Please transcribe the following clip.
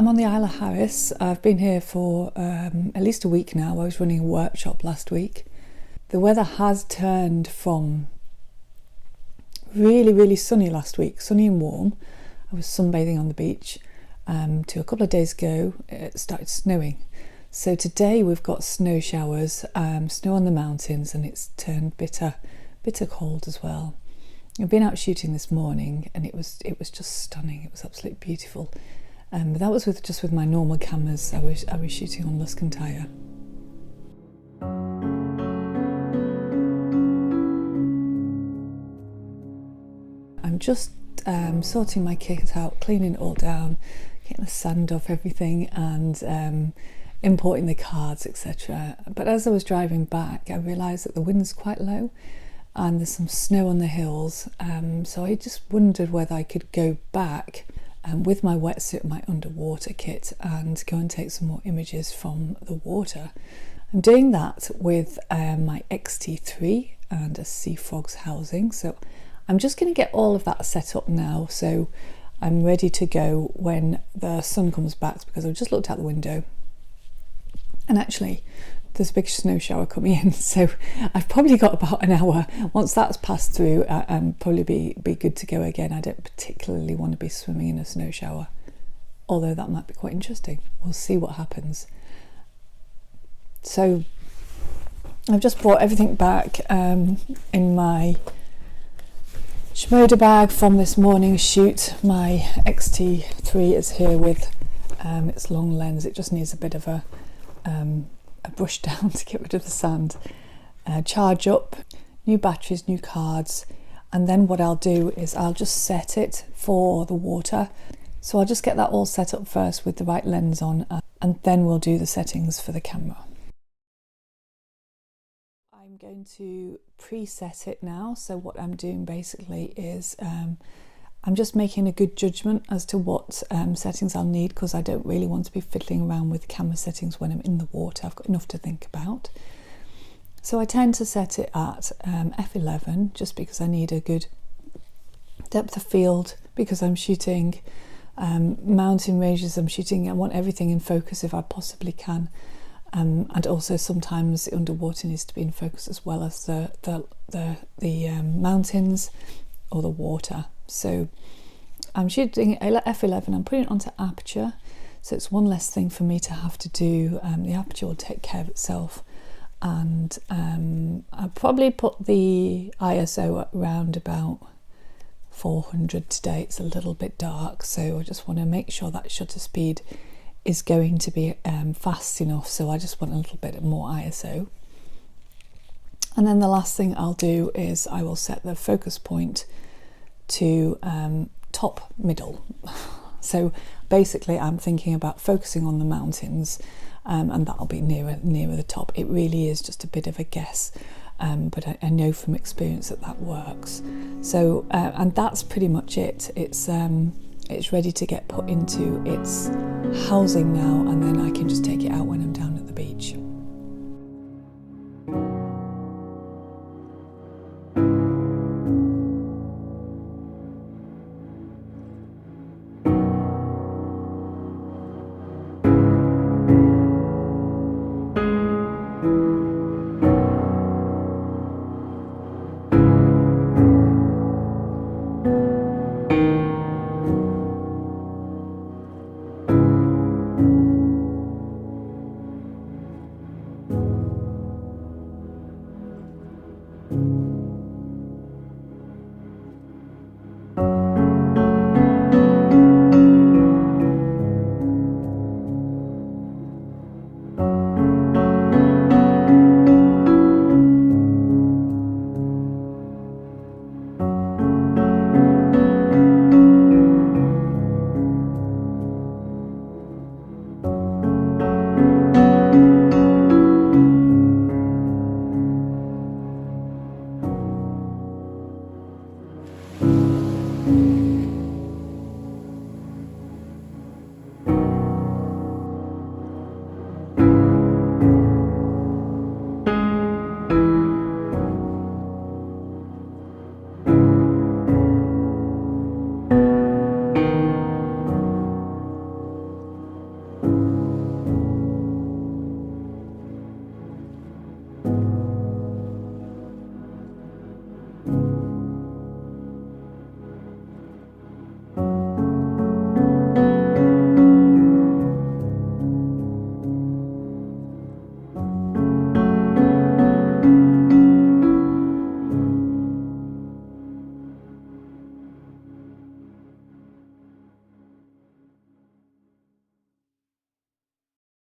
I'm on the Isle of Harris. I've been here for at least a week now. I was running a workshop last week. The weather has turned from really, really sunny last week, sunny and warm. I was sunbathing on the beach to a couple of days ago it started snowing. So today we've got snow showers, snow on the mountains, and it's turned bitter cold as well. I've been out shooting this morning and it was just stunning. It was absolutely beautiful. But that was just with my normal cameras. I was shooting on Luscantire. I'm just sorting my kit out, cleaning it all down, getting the sand off everything, and importing the cards, etc. But as I was driving back, I realised that the wind's quite low and there's some snow on the hills. So I just wondered whether I could go back with my wetsuit and my underwater kit and go and take some more images from the water. I'm doing that with my XT3 and a Seafrogs housing. So I'm just going to get all of that set up now, so I'm ready to go when the sun comes back, because I've just looked out the window and actually there's a big snow shower coming in, so I've probably got about an hour. Once that's passed through, probably be good to go again. I don't particularly want to be swimming in a snow shower, although that might be quite interesting. We'll see what happens. So I've just brought everything back in my Shimoda bag from this morning's shoot. My XT3 is here with its long lens. It just needs a bit of a brush down to get rid of the sand. Charge up, new batteries, new cards, and then what I'll do is I'll just set it for the water. So I'll just get that all set up first with the right lens on, and then we'll do the settings for the camera. I'm going to preset it now. So what I'm doing basically is I'm just making a good judgment as to what settings I'll need, because I don't really want to be fiddling around with camera settings when I'm in the water. I've got enough to think about. So I tend to set it at f11 just because I need a good depth of field, because I'm shooting mountain ranges. I want everything in focus if I possibly can. And also sometimes the underwater needs to be in focus as well as the mountains or the water. So I'm shooting f11. I'm putting it onto aperture, so it's one less thing for me to have to do. The aperture will take care of itself, and I'll probably put the ISO at around about 400 today. It's a little bit dark, so I just want to make sure that shutter speed is going to be fast enough, so I just want a little bit more ISO. And then the last thing I'll do is I will set the focus point to top middle. So basically I'm thinking about focusing on the mountains, and that'll be nearer the top. It really is just a bit of a guess, but I know from experience that works. So and that's pretty much it. It's ready to get put into its housing now, and then I can just take it out when